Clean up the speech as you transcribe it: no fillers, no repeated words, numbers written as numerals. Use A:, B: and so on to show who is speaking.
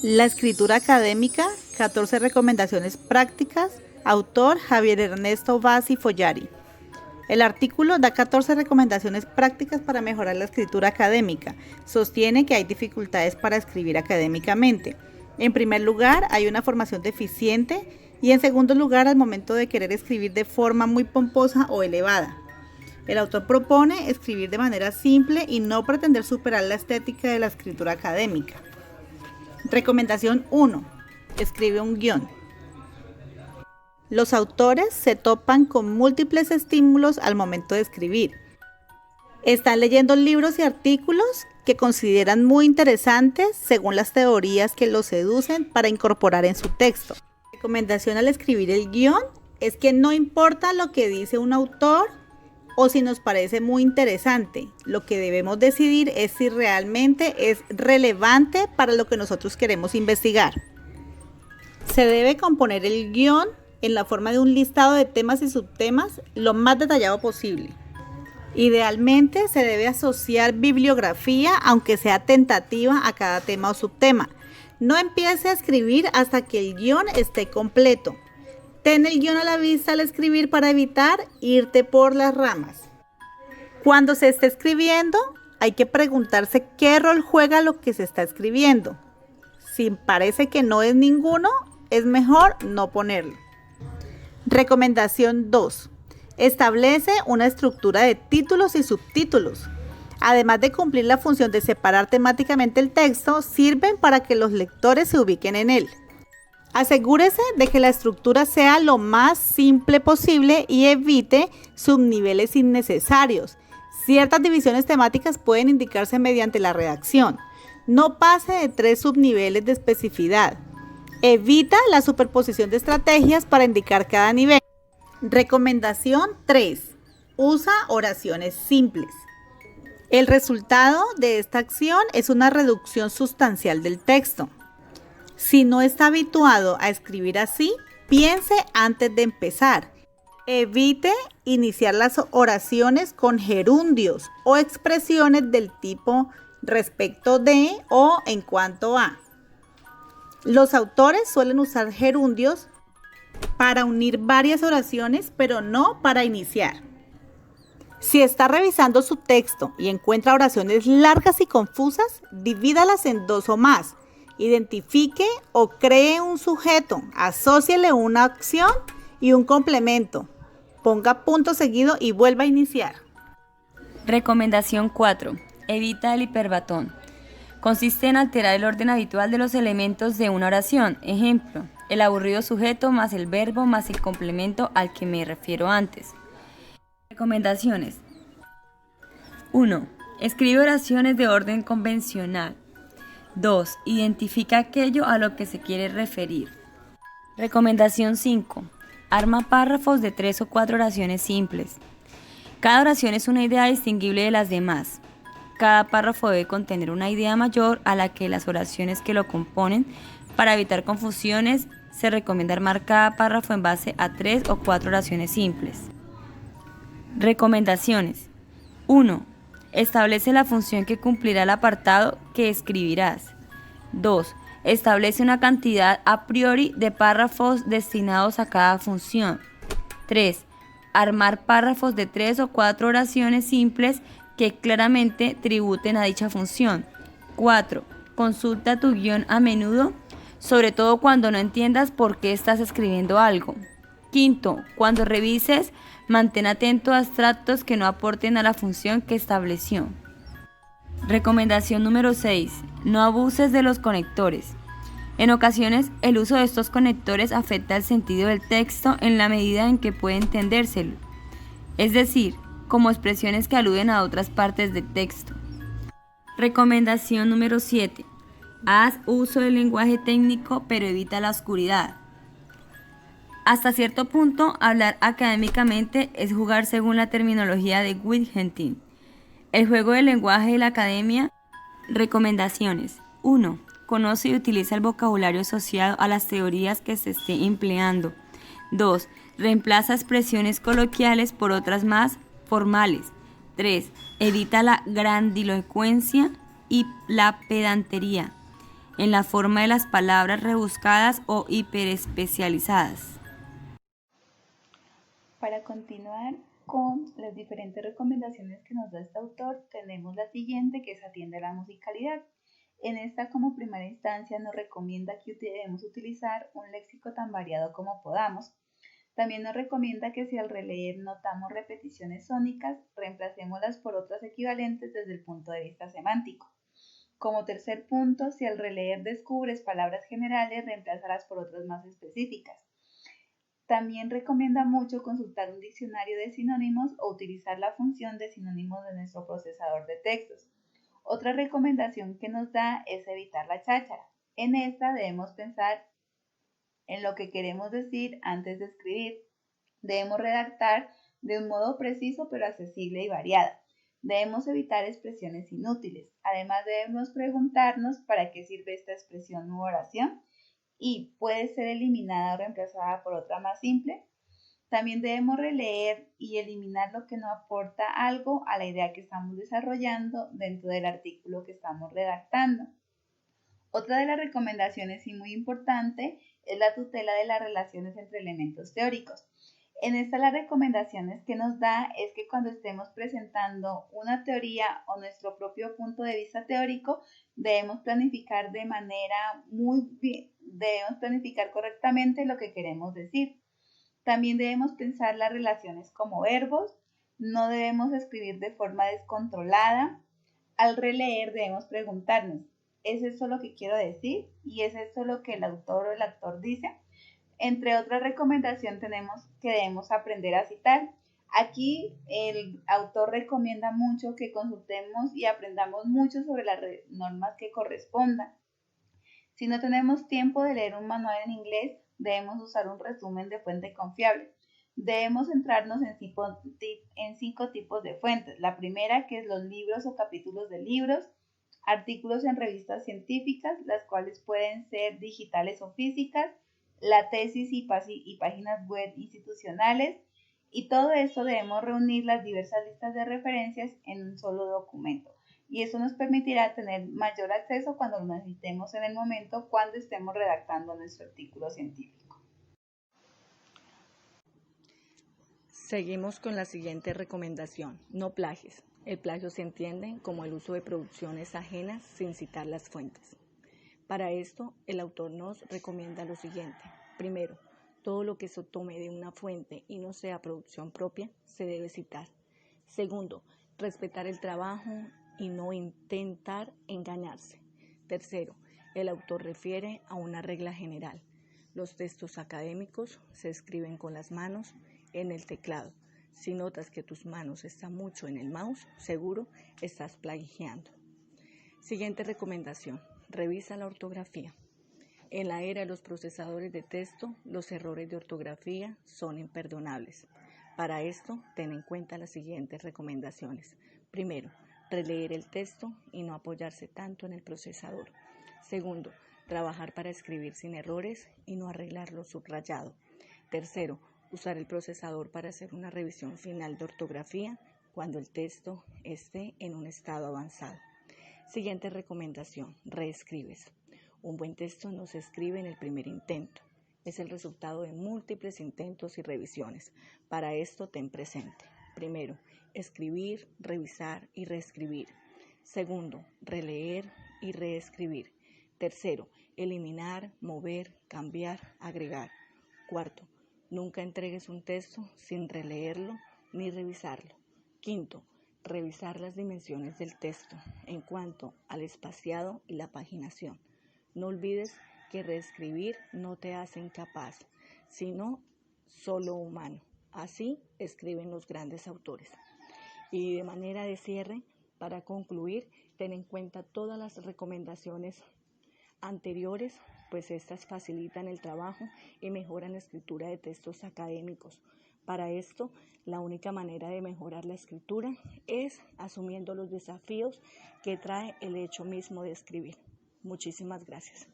A: La escritura académica, 14 recomendaciones prácticas, autor Javier Ernesto Bassi Follari. El artículo da 14 recomendaciones prácticas para mejorar la escritura académica. Sostiene que hay dificultades para escribir académicamente. En primer lugar, hay una formación deficiente y en segundo lugar, al momento de querer escribir de forma muy pomposa o elevada. El autor propone escribir de manera simple y no pretender superar la estética de la escritura académica. Recomendación 1. Escribe un guión. Los autores se topan con múltiples estímulos al momento de escribir. Están leyendo libros y artículos que consideran muy interesantes según las teorías que los seducen para incorporar en su texto. Recomendación al escribir el guión es que no importa lo que dice un autor o si nos parece muy interesante, lo que debemos decidir es si realmente es relevante para lo que nosotros queremos investigar. Se debe componer el guión en la forma de un listado de temas y subtemas lo más detallado posible. Idealmente se debe asociar bibliografía, aunque sea tentativa, a cada tema o subtema. No empiece a escribir hasta que el guión esté completo. Ten el guión a la vista al escribir para evitar irte por las ramas. Cuando se esté escribiendo, hay que preguntarse qué rol juega lo que se está escribiendo. Si parece que no es ninguno, es mejor no ponerlo. Recomendación 2. Establece una estructura de títulos y subtítulos. Además de cumplir la función de separar temáticamente el texto, sirven para que los lectores se ubiquen en él. Asegúrese de que la estructura sea lo más simple posible y evite subniveles innecesarios. Ciertas divisiones temáticas pueden indicarse mediante la redacción. No pase de 3 subniveles de especificidad. Evita la superposición de estrategias para indicar cada nivel. Recomendación 3. Usa oraciones simples. El resultado de esta acción es una reducción sustancial del texto. Si no está habituado a escribir así, piense antes de empezar. Evite iniciar las oraciones con gerundios o expresiones del tipo respecto de o en cuanto a. Los autores suelen usar gerundios para unir varias oraciones, pero no para iniciar. Si está revisando su texto y encuentra oraciones largas y confusas, divídalas en 2 o más. Identifique o cree un sujeto, asóciele una acción y un complemento. Ponga punto seguido y vuelva a iniciar.
B: Recomendación 4. Evita el hiperbatón. Consiste en alterar el orden habitual de los elementos de una oración. Ejemplo, el aburrido sujeto más el verbo más el complemento al que me refiero antes. Recomendaciones. 1. Escribe oraciones de orden convencional. 2. Identifica aquello a lo que se quiere referir. Recomendación 5. Arma párrafos de 3 o 4 oraciones simples. Cada oración es una idea distinguible de las demás. Cada párrafo debe contener una idea mayor a la que las oraciones que lo componen. Para evitar confusiones, se recomienda armar cada párrafo en base a 3 o 4 oraciones simples. Recomendaciones. 1. Establece la función que cumplirá el apartado que escribirás. 2. Establece una cantidad a priori de párrafos destinados a cada función. 3. Armar párrafos de 3 o 4 oraciones simples que claramente tributen a dicha función. 4. Consulta tu guión a menudo, sobre todo cuando no entiendas por qué estás escribiendo algo. 5. Cuando revises, mantén atento a extractos que no aporten a la función que estableció. Recomendación número 6. No abuses de los conectores. En ocasiones, el uso de estos conectores afecta el sentido del texto en la medida en que puede entendérselo, es decir, como expresiones que aluden a otras partes del texto. Recomendación número 7. Haz uso del lenguaje técnico, pero evita la oscuridad. Hasta cierto punto, hablar académicamente es jugar según la terminología de Wittgenstein. El juego del lenguaje de la academia. Recomendaciones. 1. Conoce y utiliza el vocabulario asociado a las teorías que se esté empleando. 2. Reemplaza expresiones coloquiales por otras más formales. 3. Evita la grandilocuencia y la pedantería. en la forma de las palabras rebuscadas o hiperespecializadas.
A: Para continuar con las diferentes recomendaciones que nos da este autor, tenemos la siguiente, que es atiende a la musicalidad. En esta, como primera instancia, nos recomienda que debemos utilizar un léxico tan variado como podamos. También nos recomienda que si al releer notamos repeticiones sónicas, reemplacémoslas por otras equivalentes desde el punto de vista semántico. Como tercer punto, si al releer descubres palabras generales, reemplázala por otras más específicas. También recomienda mucho consultar un diccionario de sinónimos o utilizar la función de sinónimos de nuestro procesador de textos. Otra recomendación que nos da es evitar la cháchara. En esta debemos pensar en lo que queremos decir antes de escribir. Debemos redactar de un modo preciso pero accesible y variado. Debemos evitar expresiones inútiles. Además, debemos preguntarnos para qué sirve esta expresión u oración y puede ser eliminada o reemplazada por otra más simple. También debemos releer y eliminar lo que no aporta algo a la idea que estamos desarrollando dentro del artículo que estamos redactando. Otra de las recomendaciones y muy importante es la tutela de las relaciones entre elementos teóricos. En esta las recomendaciones que nos da es que cuando estemos presentando una teoría o nuestro propio punto de vista teórico, debemos planificar debemos planificar correctamente lo que queremos decir. También debemos pensar las relaciones como verbos, no debemos escribir de forma descontrolada. Al releer debemos preguntarnos, ¿es esto lo que quiero decir? ¿Y es esto lo que el autor o el actor dice? Entre otras recomendaciones tenemos que debemos aprender a citar. Aquí el autor recomienda mucho que consultemos y aprendamos mucho sobre las normas que correspondan. Si no tenemos tiempo de leer un manual en inglés, debemos usar un resumen de fuente confiable. Debemos centrarnos en 5 tipos de fuentes. La primera, que es los libros o capítulos de libros, artículos en revistas científicas, las cuales pueden ser digitales o físicas, la tesis y páginas web institucionales, y todo esto debemos reunir las diversas listas de referencias en un solo documento. Y eso nos permitirá tener mayor acceso cuando lo necesitemos en el momento cuando estemos redactando nuestro artículo científico.
C: Seguimos con la siguiente recomendación: no plagies. El plagio se entiende como el uso de producciones ajenas sin citar las fuentes. Para esto, el autor nos recomienda lo siguiente. Primero, todo lo que se tome de una fuente y no sea producción propia se debe citar. Segundo, respetar el trabajo y no intentar engañarse. Tercero, el autor refiere a una regla general. Los textos académicos se escriben con las manos en el teclado. Si notas que tus manos están mucho en el mouse, seguro estás plagiando. Siguiente recomendación: revisa la ortografía. En la era de los procesadores de texto, los errores de ortografía son imperdonables. Para esto, ten en cuenta las siguientes recomendaciones. Primero, releer el texto y no apoyarse tanto en el procesador. Segundo, trabajar para escribir sin errores y no arreglar lo subrayado. Tercero, usar el procesador para hacer una revisión final de ortografía cuando el texto esté en un estado avanzado. Siguiente recomendación: reescribes. Un buen texto no se escribe en el primer intento. Es el resultado de múltiples intentos y revisiones. Para esto ten presente: primero, escribir, revisar y reescribir. Segundo, releer y reescribir. Tercero, eliminar, mover, cambiar, agregar. Cuarto, nunca entregues un texto sin releerlo ni revisarlo. Quinto, revisar las dimensiones del texto en cuanto al espaciado y la paginación. No olvides que reescribir no te hace incapaz, sino solo humano. Así escriben los grandes autores. Y de manera de cierre, para concluir, ten en cuenta todas las recomendaciones anteriores, pues estas facilitan el trabajo y mejoran la escritura de textos académicos. Para esto, la única manera de mejorar la escritura es asumiendo los desafíos que trae el hecho mismo de escribir. Muchísimas gracias.